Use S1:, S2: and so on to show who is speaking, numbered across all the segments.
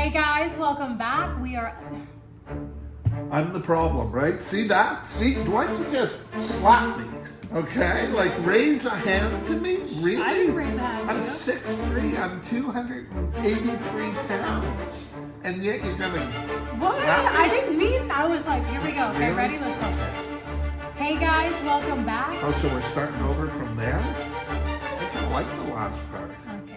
S1: Hey guys, welcome back. We are.
S2: I'm the problem, right? See that? See, why don't you just slap me? Okay? Like raise a hand to me? Really?
S1: I didn't raise a hand to
S2: I'm
S1: you.
S2: 6'3", I'm 283 pounds. And yet you're gonna
S1: What?
S2: slap me?
S1: I didn't mean. I was like, here we go. Okay,
S2: Really?
S1: ready? Let's go. Hey guys, welcome back.
S2: Oh, so we're starting over from there? I kind of like the last part.
S1: Okay,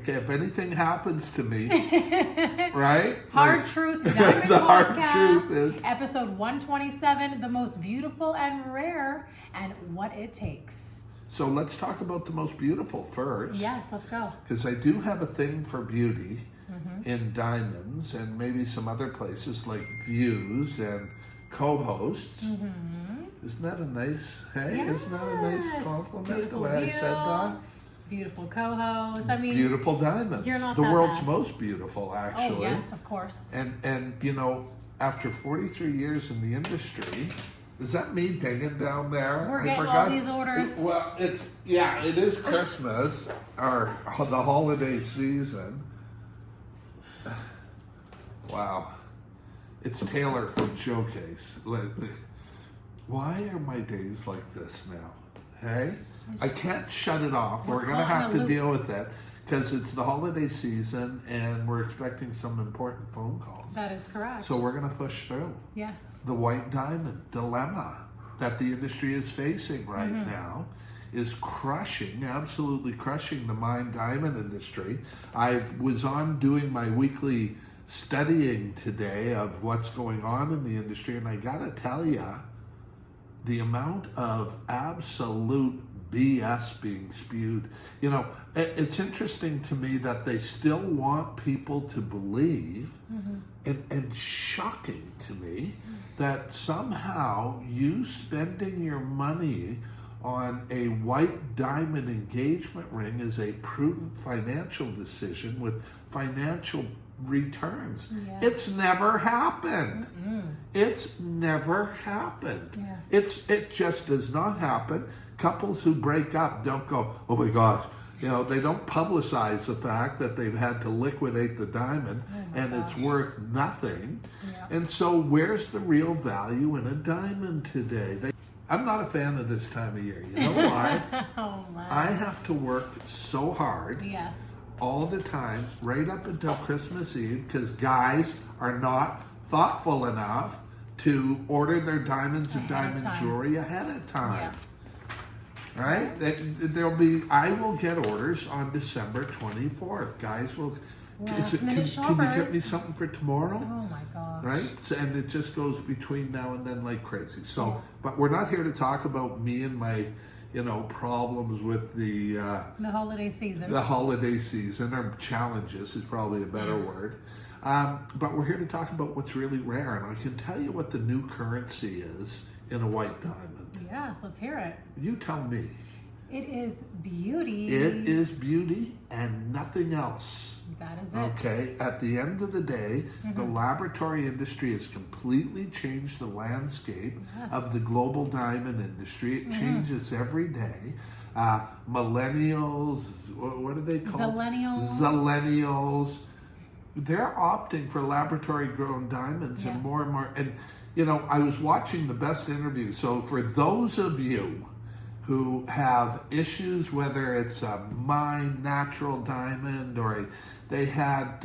S2: Okay, if anything happens to me,
S1: fine.
S2: right?
S1: Hard
S2: Like,
S1: Truth Diamond
S2: the hard
S1: Podcast,
S2: truth is
S1: episode 127, the most beautiful and rare, and what it takes.
S2: so let's talk about the most beautiful first.
S1: Yes, let's go.
S2: Because I do have a thing for beauty in diamonds and maybe some other places like views and co-hosts. Isn't that a nice, hey, isn't that a nice
S1: Yes.
S2: compliment
S1: Beautiful
S2: the way I
S1: view.
S2: said that?
S1: Beautiful co-host. I mean,
S2: Beautiful diamonds.
S1: you're not
S2: the
S1: that
S2: world's
S1: bad.
S2: most beautiful, actually.
S1: Oh yes, of course.
S2: And you know, after 43 years in the industry, is that me dinging down there?
S1: We're getting all these orders.
S2: Well, it is Christmas or the holiday season. Wow. It's Taylor from Showcase. Why are my days like this now? Hey? I can't shut it off. We're going to have to deal with it because it's the holiday season and we're expecting some important phone calls.
S1: That is correct.
S2: So we're going to push through.
S1: Yes.
S2: The white diamond dilemma that the industry is facing right now is crushing, absolutely crushing the mine diamond industry. I was on doing my weekly studying today of what's going on in the industry, and I gotta tell you, the amount of absolute BS being spewed. You know, it's interesting to me that they still want people to believe, and shocking to me, that somehow you spending your money on a white diamond engagement ring is a prudent financial decision with financial returns.
S1: Yeah.
S2: It's never happened. It's never happened.
S1: Yes.
S2: It just does not happen. Couples who break up don't go, oh my gosh, you know, they don't publicize the fact that they've had to liquidate the diamond and it's worth nothing.
S1: Yeah.
S2: And so where's the real value in a diamond today? I'm not a fan of this time of year. You know why?
S1: Oh my.
S2: I have to work so hard
S1: Yes.
S2: all the time, right up until Christmas Eve, because guys are not thoughtful enough to order their diamonds and
S1: Ahead of
S2: diamond
S1: time.
S2: jewelry ahead of time.
S1: Yeah.
S2: Right? I will get orders on December 24th. Guys will,
S1: Last
S2: can
S1: minute
S2: you get
S1: shoppers.
S2: me something for tomorrow?
S1: Oh my gosh.
S2: Right? So, and it just goes between now and then like crazy. So,
S1: Yeah.
S2: but we're not here to talk about me and my, you know, problems with the
S1: holiday season.
S2: holiday season, or challenges is probably a better word. But we're here to talk about what's really rare, and I can tell you what the new currency is in a white diamond.
S1: Yes, let's hear it.
S2: You tell me.
S1: It is beauty.
S2: It is beauty and nothing else.
S1: That is it.
S2: Okay, at the end of the day, the laboratory industry has completely changed the landscape
S1: Yes.
S2: of the global diamond industry. It changes every day. Millennials, what are they called?
S1: Zillennials.
S2: Zillennials. They're opting for laboratory grown diamonds
S1: Yes.
S2: and more. And, you know, I was watching the best interview. So for those of you who have issues, whether it's a mine natural diamond or they had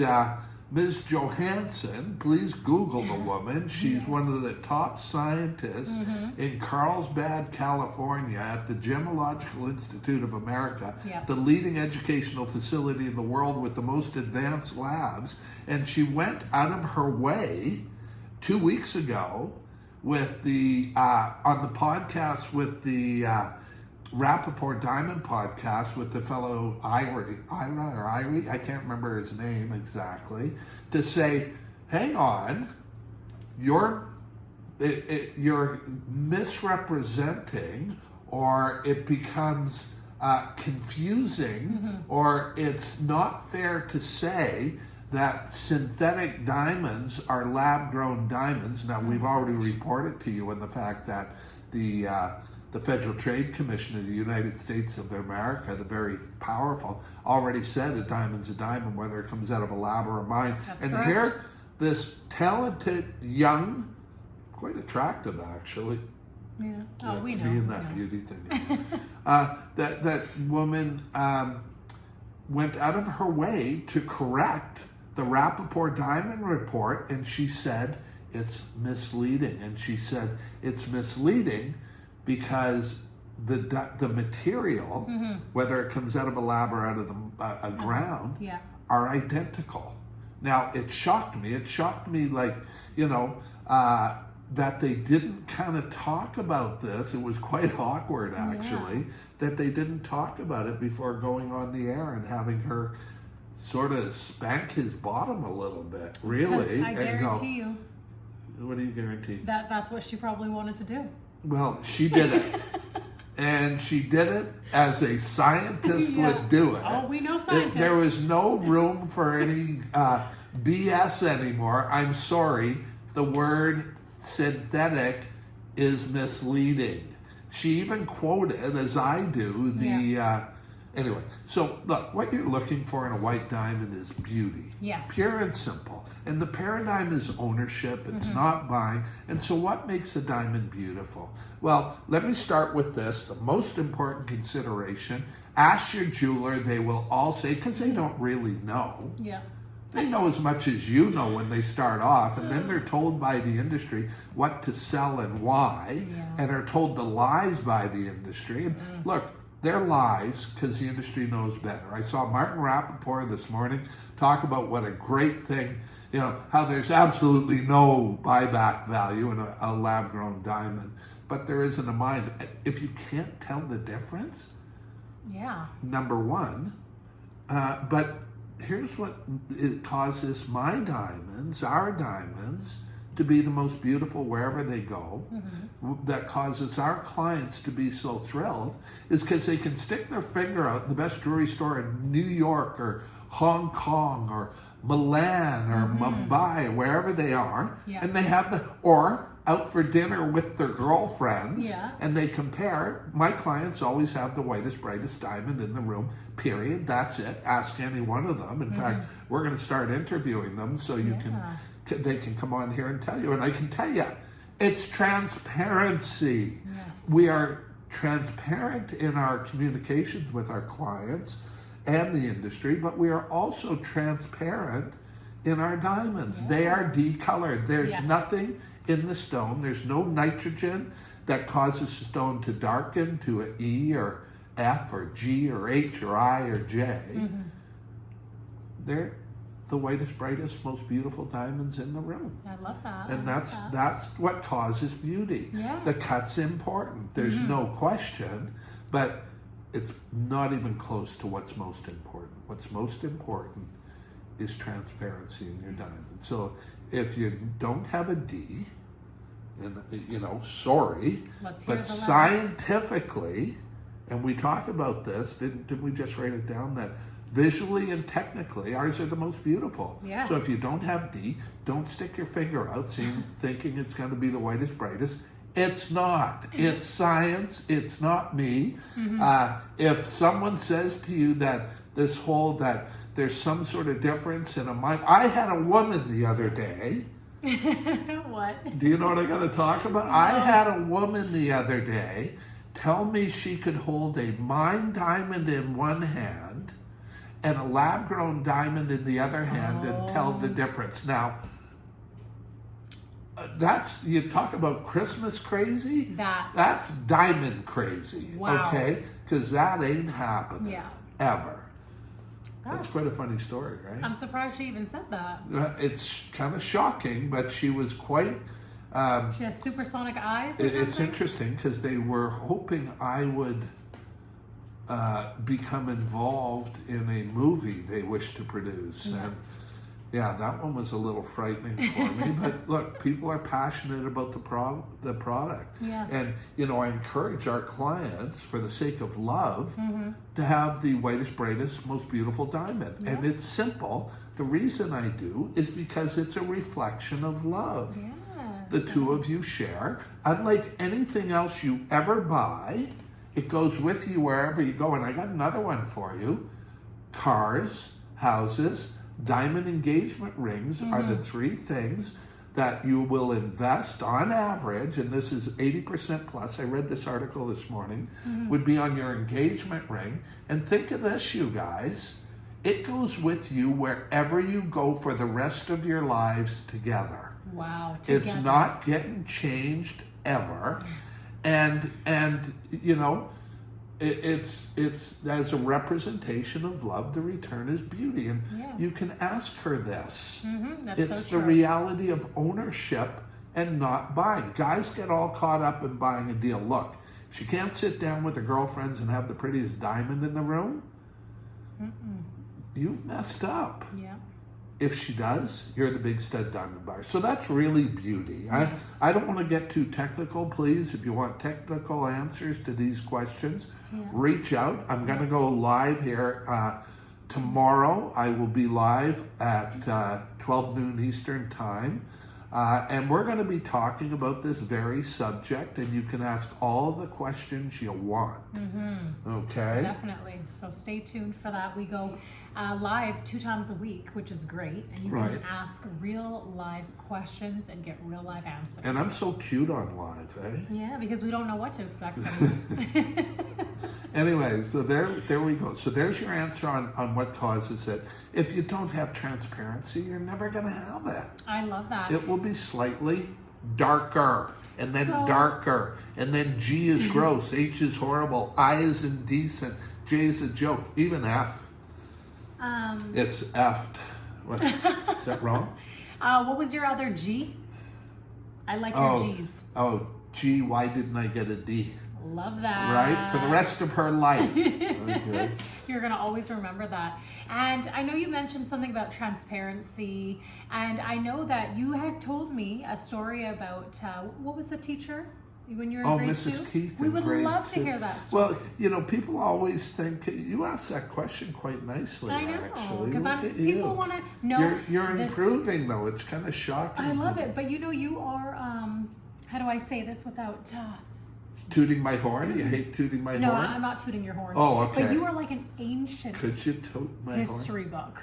S2: Ms. Johansson, please Google the woman. She's one of the top scientists in Carlsbad, California at the Gemological Institute of America,
S1: Yep.
S2: the leading educational facility in the world with the most advanced labs. And she went out of her way 2 weeks ago with the on the podcast with the Rappaport Diamond podcast with the fellow Ira, I can't remember his name exactly, to say, hang on, you're misrepresenting, or it becomes confusing, or it's not fair to say that synthetic diamonds are lab-grown diamonds. Now, we've already reported to you on the fact that the the Federal Trade Commission of the United States of America, the very powerful, already said a diamond's a diamond, whether it comes out of a lab or a mine.
S1: That's
S2: and
S1: correct.
S2: here, this talented, young, quite attractive actually.
S1: Yeah. Oh,
S2: That's
S1: we know.
S2: me and
S1: we
S2: that
S1: know.
S2: beauty thing. That woman went out of her way to correct the Rappaport Diamond Report, and she said it's misleading. And she said it's misleading because the material, whether it comes out of a lab or out of a ground,
S1: Yeah.
S2: are identical. Now, it shocked me. It shocked me, like, that they didn't kind of talk about this. It was quite awkward, actually, that they didn't talk about it before going on the air and having her sort of spank his bottom a little bit, really.
S1: Because I guarantee you
S2: What do you guarantee?
S1: that that's what she probably wanted to do.
S2: Well, she did it. And she did it as a scientist would do it.
S1: Oh, we know scientists.
S2: There was no room for any BS anymore. I'm sorry. The word synthetic is misleading. She even quoted, as I do, anyway. So look, what you're looking for in a white diamond is beauty.
S1: Yes.
S2: Pure and simple. And the paradigm is ownership. It's not buying. And so what makes a diamond beautiful? Well, let me start with this. The most important consideration. Ask your jeweler. They will all say, because they don't really know.
S1: Yeah.
S2: They know as much as you know when they start off, and then they're told by the industry what to sell and why, and are told the lies by the industry. And look, they're lies because the industry knows better. I saw Martin Rappaport this morning talk about what a great thing, how there's absolutely no buyback value in a lab-grown diamond, but there is in a mine. If you can't tell the difference, number one, but here's what it causes my diamonds, our diamonds, to be the most beautiful wherever they go, that causes our clients to be so thrilled, is because they can stick their finger out in the best jewelry store in New York or Hong Kong or Milan or Mumbai, wherever they are, and they have or out for dinner with their girlfriends, and they compare. My clients always have the whitest, brightest diamond in the room, period. That's it. Ask any one of them. In fact, we're going to start interviewing them so they can come on here and tell you. And I can tell you, it's transparency.
S1: Yes.
S2: We are transparent in our communications with our clients and the industry, but we are also transparent in our diamonds. They are decolored. There's nothing in the stone. There's no nitrogen that causes the stone to darken to an E or F or G or H or I or J. They're the whitest, brightest, most beautiful diamonds in the room.
S1: I love that.
S2: And that's what causes beauty.
S1: Yes.
S2: The cut's important. There's no question, but it's not even close to what's most important. What's most important is transparency in your diamond. So if you don't have a D, and sorry,
S1: Let's hear
S2: but
S1: the
S2: scientifically, and we talk about this, didn't we just write it down, that visually and technically ours are the most beautiful.
S1: Yes.
S2: So if you don't have D, don't stick your finger out thinking it's going to be the whitest, brightest. It's not. It's science. It's not me. If someone says to you that there's some sort of difference in a mind. I had a woman the other day.
S1: What?
S2: Do you know what I'm going to talk about? I had a woman the other day tell me she could hold a mine diamond in one hand and a lab-grown diamond in the other hand and tell the difference. Now, you talk about Christmas crazy? That's diamond crazy.
S1: Wow.
S2: Okay? Because that ain't happening. Ever. That's quite a funny story, right?
S1: I'm surprised she even said that.
S2: It's kind of shocking, but she was quite...
S1: she has supersonic eyes or
S2: it's
S1: something?
S2: interesting because they were hoping I would become involved in a movie they wish to produce.
S1: Yes.
S2: And yeah, that one was a little frightening for me. But look, people are passionate about the product.
S1: Yeah.
S2: And, I encourage our clients, for the sake of love, to have the whitest, brightest, most beautiful diamond.
S1: Yeah.
S2: And it's simple. The reason I do is because it's a reflection of love.
S1: Yes.
S2: the two of you share. Unlike anything else you ever buy, it goes with you wherever you go. And I got another one for you. Cars, houses, diamond engagement rings are the three things that you will invest on average, and this is 80% plus, I read this article this morning, would be on your engagement ring. And think of this, you guys, it goes with you wherever you go for the rest of your lives together.
S1: Wow.
S2: It's not getting changed ever. And you know, it's as a representation of love, the return is beauty. And you can ask her this. It's the reality of ownership and not buying. Guys get all caught up in buying a deal. Look, if she can't sit down with her girlfriends and have the prettiest diamond in the room, you've messed up.
S1: Yeah.
S2: If she does, you're the big stud diamond buyer. So that's really beauty. I don't want to get too technical, please. If you want technical answers to these questions, reach out. I'm going to go live here tomorrow. I will be live at 12 noon Eastern time. And we're going to be talking about this very subject, and you can ask all the questions you want. Okay?
S1: Definitely. So stay tuned for that. We go live 2 times a week, which is great. And you can ask real live questions and get real live answers.
S2: And I'm so cute on live, eh?
S1: Yeah, because we don't know what to expect from you.
S2: Anyway, so there we go. So there's your answer on what causes it. If you don't have transparency, you're never going to have it.
S1: I love that.
S2: It will be slightly darker, and then darker, and then G is gross, H is horrible, I is indecent, J is a joke, even F. It's F'd. What? Is that wrong?
S1: What was your other G? I like your G's.
S2: Oh, G, why didn't I get a D?
S1: Love that.
S2: Right? For the rest of her life. Okay.
S1: You're going to always remember that. And I know you mentioned something about transparency. And I know that you had told me a story about, what was the teacher? When you were in grade
S2: Mrs.
S1: 2?
S2: Keith.
S1: We would love to
S2: 2.
S1: hear that story.
S2: Well, you know, people always think, you asked that question quite nicely,
S1: I know,
S2: actually.
S1: because people want to know.
S2: You're improving, though. It's kind of shocking.
S1: I love it. But you know, you are, how do I say this without...
S2: tooting my horn? You hate tooting my horn?
S1: No, I'm not tooting your horn.
S2: Oh, okay.
S1: But you are like an ancient
S2: Could you toot my
S1: history
S2: horn?
S1: book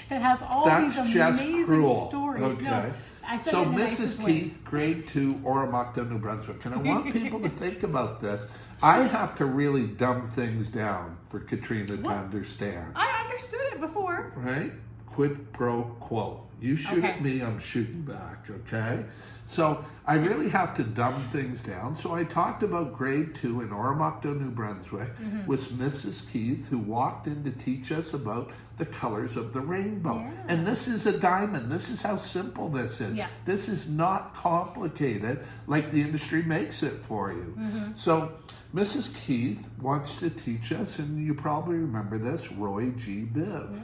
S1: that has all these amazing stories.
S2: Okay.
S1: No, I said
S2: So
S1: it in the
S2: Mrs.
S1: nicest
S2: Keith, grade 2, Oromocto, New Brunswick. And I want people to think about this. I have to really dumb things down for Katriina to understand.
S1: I understood it before.
S2: Right? Quid pro quo. You shoot at me, I'm shooting back, okay? So I really have to dumb things down. So I talked about grade 2 in Oromocto, New Brunswick with Mrs. Keith, who walked in to teach us about the colors of the rainbow.
S1: Yeah.
S2: And this is a diamond. This is how simple this is.
S1: Yeah.
S2: This is not complicated like the industry makes it for you. So Mrs. Keith wants to teach us, and you probably remember this, Roy G. Biv.
S1: Yeah.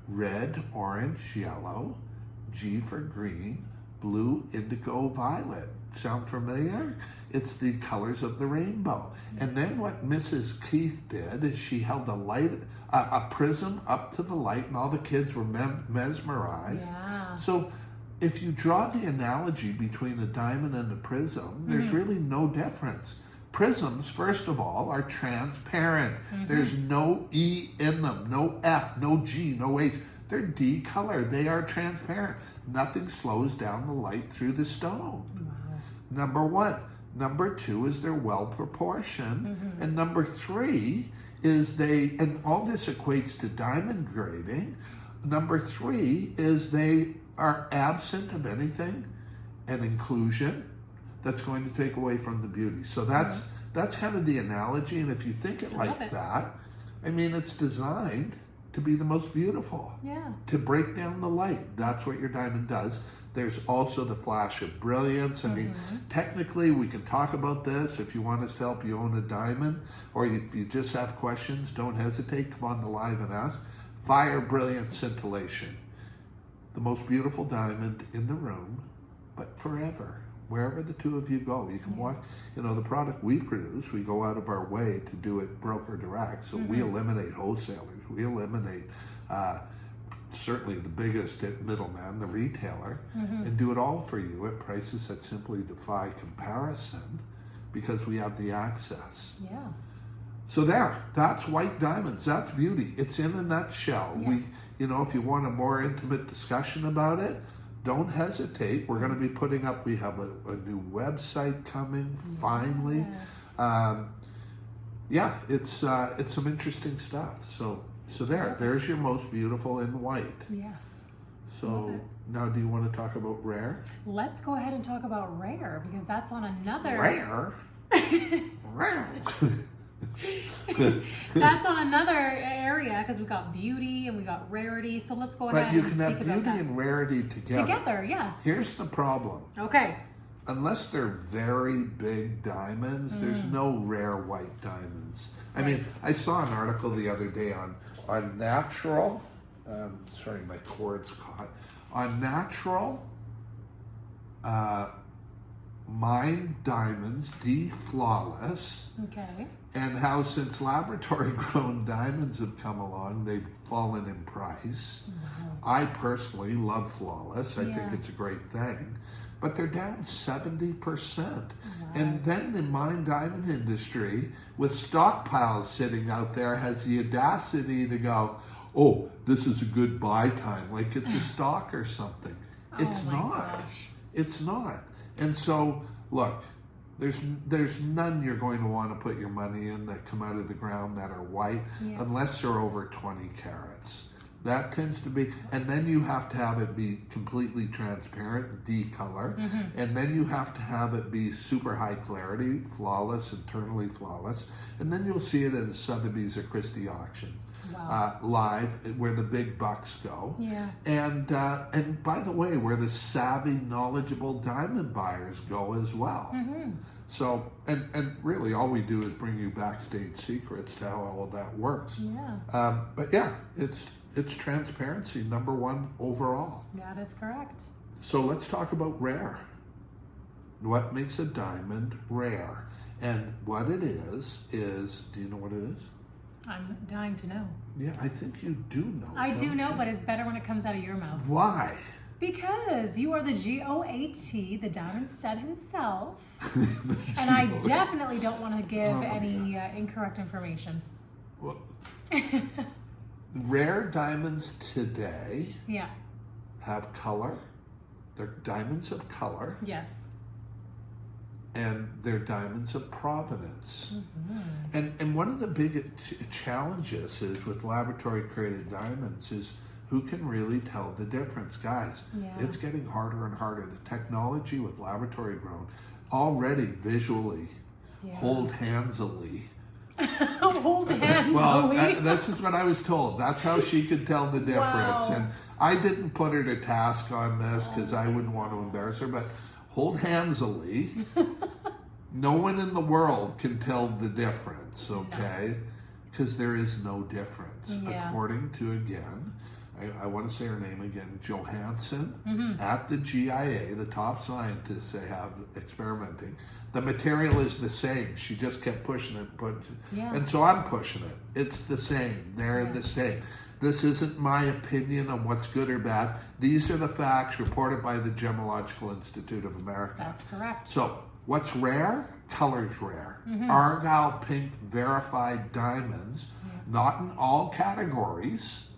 S2: Red, orange, yellow, G for green, blue, indigo, violet. Sound familiar? It's the colors of the rainbow. And then what Mrs. Keith did is she held a prism up to the light, and all the kids were mesmerized.
S1: Yeah.
S2: So if you draw the analogy between a diamond and a prism, there's really no difference. Prisms, first of all, are transparent. There's no E in them, no F, no G, no H. They're D color. They are transparent. Nothing slows down the light through the stone.
S1: Wow.
S2: Number 1. Number 2 is they're well proportioned. And number 3 is and all this equates to diamond grading. Number 3 is they are absent of anything, an inclusion that's going to take away from the beauty. So that's kind of the analogy. And if you think it like that, I mean, it's designed to be the most beautiful.
S1: Yeah.
S2: To break down the light. That's what your diamond does. There's also the flash of brilliance. I mean, technically, we can talk about this. If you want us to help you own a diamond, or if you just have questions, don't hesitate. Come on the live and ask. Fire, brilliance, scintillation. The most beautiful diamond in the room, but forever. Wherever the two of you go, you can walk. You know, the product we produce, we go out of our way to do it broker direct. So we eliminate wholesalers. We eliminate certainly the biggest middleman, the retailer, and do it all for you at prices that simply defy comparison because we have the access.
S1: Yeah.
S2: So that's white diamonds. That's beauty. It's in a nutshell.
S1: Yes.
S2: If you want a more intimate discussion about it, don't hesitate. We're going to be putting up, we have a new website coming, finally.
S1: Yes.
S2: It's some interesting stuff. So there's your most beautiful in white.
S1: Yes.
S2: So now do you want to talk about rare?
S1: Let's go ahead and talk about rare, because that's on another...
S2: Rare? Rare.
S1: That's on another area, because we got beauty and we got rarity. So let's go ahead and speak about that.
S2: But you can have beauty and rarity together.
S1: Together, yes.
S2: Here's the problem.
S1: Okay.
S2: Unless they're very big diamonds, there's no rare white diamonds. I mean, I saw an article the other day on natural, sorry, my cord's caught, on natural mined diamonds, flawless,
S1: Okay.
S2: and how since laboratory grown diamonds have come along, they've fallen in price.
S1: Wow.
S2: I personally love flawless. I think
S1: Yeah.
S2: it's a great thing. But they're down 70%.
S1: Wow.
S2: And then the mine diamond industry, with stockpiles sitting out there, has the audacity to go, oh, this is a good buy time, like it's a stock or something. It's
S1: Oh my
S2: not.
S1: gosh.
S2: It's not. And so, look, there's none you're going to want to put your money in that come out of the ground that are white,
S1: Yeah.
S2: unless they're over 20 carats. That tends to be, and then you have to have it be completely transparent, D-color, and then you have to have it be super high clarity, flawless, internally flawless, and then you'll see it at a Sotheby's or Christie auction.
S1: Wow.
S2: Live, where the big bucks go.
S1: Yeah.
S2: And by the way, where the savvy, knowledgeable diamond buyers go as well. So, and really all we do is bring you backstage secrets to how all of that works.
S1: Yeah.
S2: But yeah, it's transparency, number one overall.
S1: That is correct.
S2: So let's talk about rare. What makes a diamond rare? And what it is, do you know what it is?
S1: I'm dying to know.
S2: Yeah, I think you do know.
S1: I do
S2: don't
S1: know,
S2: you?
S1: but it's better when it comes out of your mouth.
S2: Why?
S1: Because you are the GOAT, the diamond stud himself. And I definitely don't want to give any incorrect information.
S2: Well, rare diamonds today
S1: Yeah.
S2: have color. They're diamonds of color,
S1: Yes.
S2: and they're diamonds of provenance. And one of the big challenges is with laboratory created diamonds is who can really tell the difference. Guys,
S1: Yeah.
S2: it's getting harder and harder. The technology with laboratory grown already visually,
S1: Yeah.
S2: hold handsily.
S1: Hold hands.
S2: Well,
S1: Louis.
S2: this is what I was told. That's how she could tell the difference.
S1: Wow.
S2: And I didn't put her to task on this because I wouldn't want to embarrass her, but hold handsily. No one in the world can tell the difference, okay? Because there is no difference.
S1: Yeah.
S2: According to, again, I want to say her name again, Johansson, at the GIA, the top scientists they have experimenting. The material is the same. She just kept pushing it.
S1: Yeah.
S2: And so I'm pushing it. It's the same. They're the same. This isn't my opinion on what's good or bad. These are the facts reported by the Gemological Institute of America.
S1: That's correct.
S2: So what's rare? Color's rare. Argyle pink verified diamonds, not in all categories,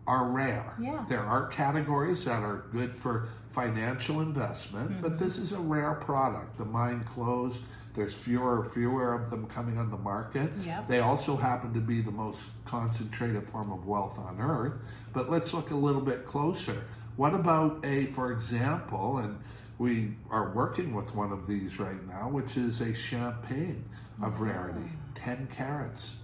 S2: are rare.
S1: Yeah.
S2: There are categories that are good for financial investment, but this is a rare product. The mine closed. There's fewer of them coming on the market.
S1: Yep.
S2: They also happen to be the most concentrated form of wealth on earth. But let's look a little bit closer. What about for example, and we are working with one of these right now, which is a champagne of rarity, 10 carats.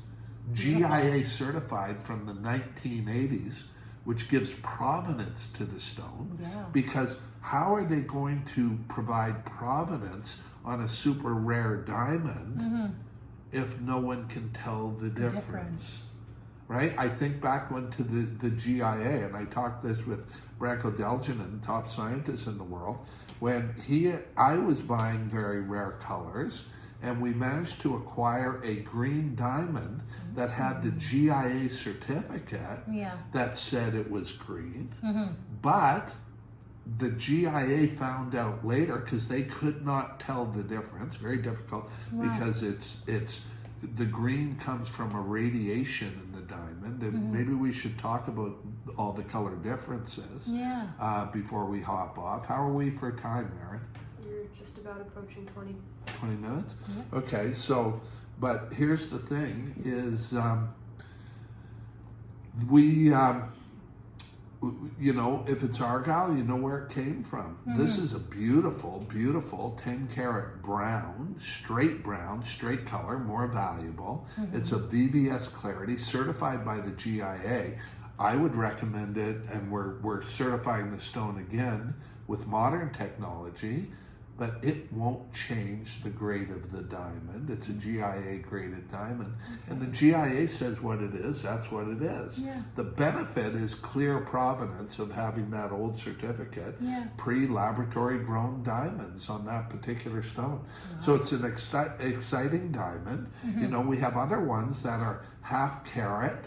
S2: GIA certified from the 1980s, which gives provenance to the stone.
S1: Yeah.
S2: Because how are they going to provide provenance on a super rare diamond if no one can tell the difference? Right? I think back when to the GIA, and I talked this with Branko Deljanin, top scientist in the world, when I was buying very rare colors, and we managed to acquire a green diamond that had the GIA certificate that said it was green. But the GIA found out later, because they could not tell the difference, very difficult, because it's the green comes from a radiation in the diamond, and maybe we should talk about all the color differences before we hop off. How are we for time, Maren?
S3: You're just about approaching 20.
S2: 20 minutes? Okay, so, but here's the thing is, you know, if it's argyle, you know where it came from. This is a beautiful, beautiful 10 karat brown, straight color, more valuable. It's a VVS clarity, certified by the GIA. I would recommend it, and we're certifying the stone again with modern technology, but it won't change the grade of the diamond. It's a GIA graded diamond. And the GIA says what it is, that's what it is. The benefit is clear provenance of having that old certificate, pre-laboratory grown diamonds on that particular stone. So it's an exciting diamond. You know, we have other ones that are half carat,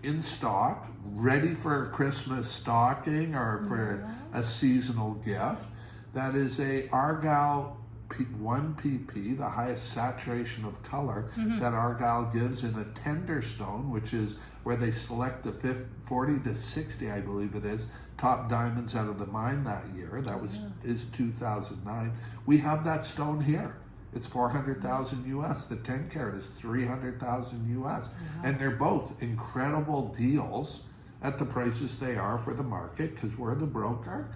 S2: in stock, ready for a Christmas stocking or for a seasonal gift. That is a Argyle 1 pp, the highest saturation of color that Argyle gives in a tender stone, which is where they select the 40 to 60, I believe it is, top diamonds out of the mine that year. That is 2009. We have that stone here. It's 400,000 US. The 10 karat is 300,000 US. And they're both incredible deals at the prices they are for the market, because we're the broker.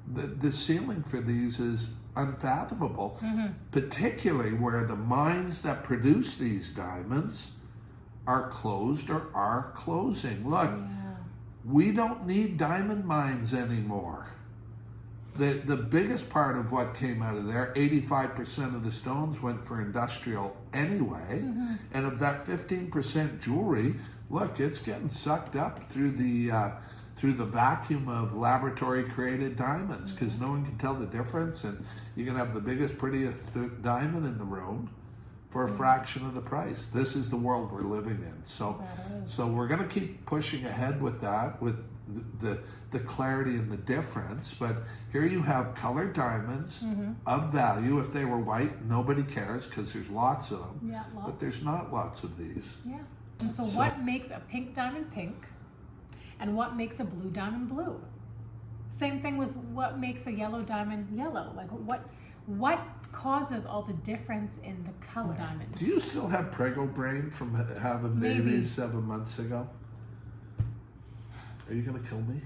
S2: The ceiling for these is unfathomable, particularly where the mines that produce these diamonds are closed or are closing. Look, we don't need diamond mines anymore. The biggest part of what came out of there, 85% of the stones went for industrial anyway, and of that 15% jewelry, look, it's getting sucked up through the vacuum of laboratory created diamonds, because no one can tell the difference, and you can have the biggest, prettiest diamond in the room for a fraction of the price. This is the world we're living in. So we're going to keep pushing ahead with that, with the clarity and the difference. But here you have colored diamonds of value. If they were white, nobody cares, because there's lots of them. But there's not lots of these.
S1: And so what makes a pink diamond pink? And what makes a blue diamond blue? Same thing with what makes a yellow diamond yellow. Like what causes all the difference in the color diamonds?
S2: Do you still have prego brain from having babies 7 months ago? Are you gonna kill me?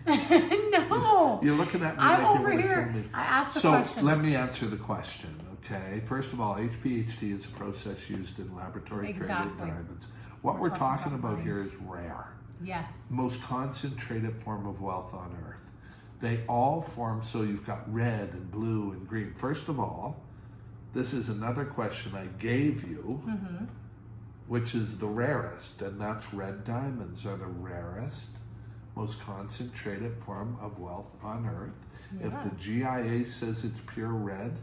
S1: No.
S2: You're looking at me
S1: I'm
S2: like
S1: over
S2: you're gonna
S1: here.
S2: kill me.
S1: I asked the question.
S2: So let me answer the question, okay? First of all, HPHD is a process used in laboratory created diamonds. What we're talking about here is rare. Most concentrated form of wealth on earth. They all form, so you've got red and blue and green. First of all, this is another question I gave you, which is the rarest, and that's red diamonds are the rarest, most concentrated form of wealth on earth. If the GIA says it's pure red,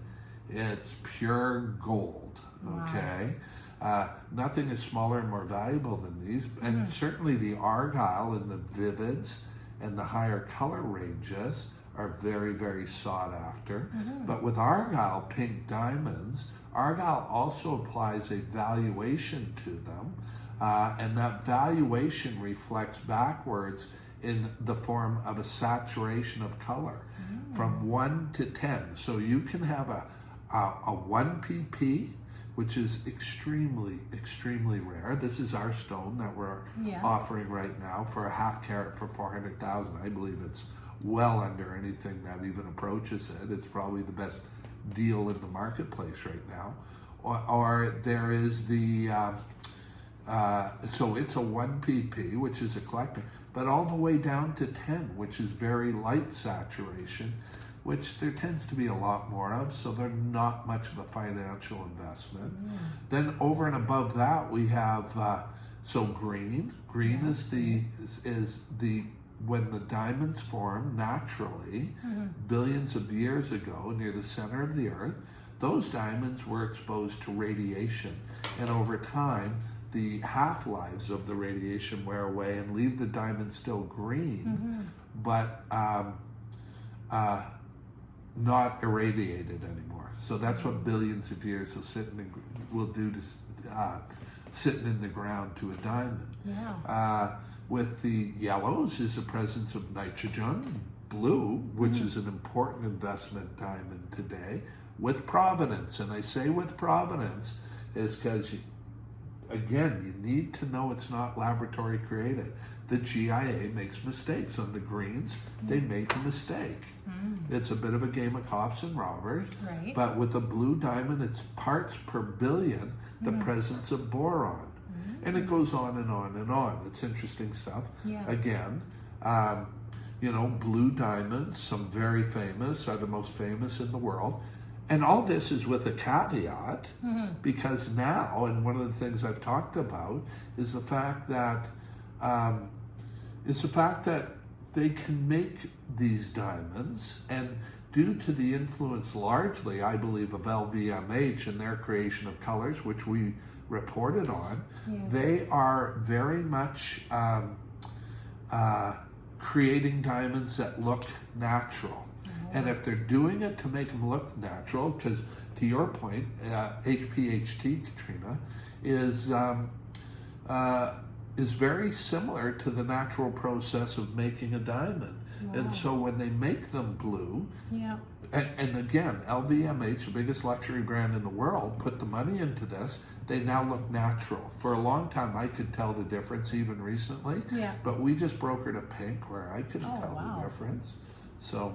S2: it's pure gold, okay? Nothing is smaller and more valuable than these, and certainly the argyle and the vivids and the higher color ranges are very, very sought after. But with argyle pink diamonds, argyle also applies a valuation to them, and that valuation reflects backwards in the form of a saturation of color from 1 to 10. So you can have a 1 pp, which is extremely, extremely rare. This is our stone that we're offering right now for a half carat for 400,000. I believe it's well under anything that even approaches it. It's probably the best deal in the marketplace right now. Or there is the, so it's a 1 pp, which is a collector, but all the way down to 10, which is very light saturation, which there tends to be a lot more of, so they're not much of a financial investment. Then over and above that, we have, so green. Green is the when the diamonds form naturally, billions of years ago near the center of the earth, those diamonds were exposed to radiation. And over time, the half-lives of the radiation wear away and leave the diamond still green, but not irradiated anymore. So that's what billions of years will do to sitting in the ground to a diamond.
S1: Yeah.
S2: With the yellows is the presence of nitrogen, blue, which is an important investment diamond today, with provenance. And I say with provenance is because, again, you need to know it's not laboratory created. The GIA makes mistakes on the greens. They make a mistake. It's a bit of a game of cops and robbers.
S1: Right.
S2: But with a blue diamond, it's parts per billion the presence of boron. And it goes on and on and on. It's interesting stuff.
S1: Yeah.
S2: Again, you know, blue diamonds, some very famous, are the most famous in the world. And all this is with a caveat, because now, and one of the things I've talked about is the fact that they can make these diamonds, and due to the influence largely, I believe, of LVMH and their creation of colors, which we reported on, they are very much creating diamonds that look natural. And if they're doing it to make them look natural, because to your point, HPHT, Katriina, is very similar to the natural process of making a diamond. And so when they make them blue, and again, LVMH, the biggest luxury brand in the world, put the money into this, they now look natural. For a long time, I could tell the difference, even recently. But we just brokered a pink where I couldn't tell the difference. So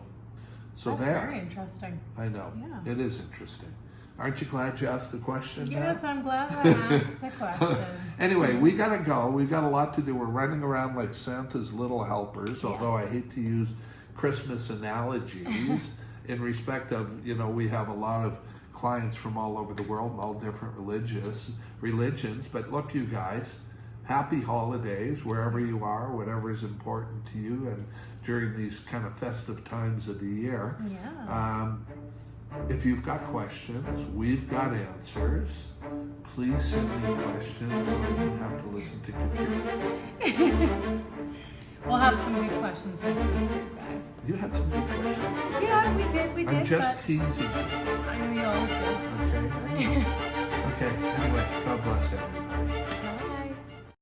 S1: That's
S2: there.
S1: very interesting.
S2: I know.
S1: Yeah.
S2: It is interesting. Aren't you glad you asked the question?
S1: Yes,
S2: Matt?
S1: I'm glad I asked the question.
S2: Anyway, we gotta go. We've got a lot to do. We're running around like Santa's little helpers, although I hate to use Christmas analogies in respect of, you know, we have a lot of clients from all over the world and all different religions. But look, you guys, happy holidays wherever you are, whatever is important to you, and during these kind of festive times of the year. If you've got questions, we've got answers. Please send me questions so I don't have to listen to Katriina.
S1: We'll have some good questions next week, you guys.
S2: You had some good questions.
S1: Yeah, we did.
S2: I'm just
S1: but
S2: teasing you.
S1: I know you always do.
S2: Okay. Okay. Anyway, God bless everybody.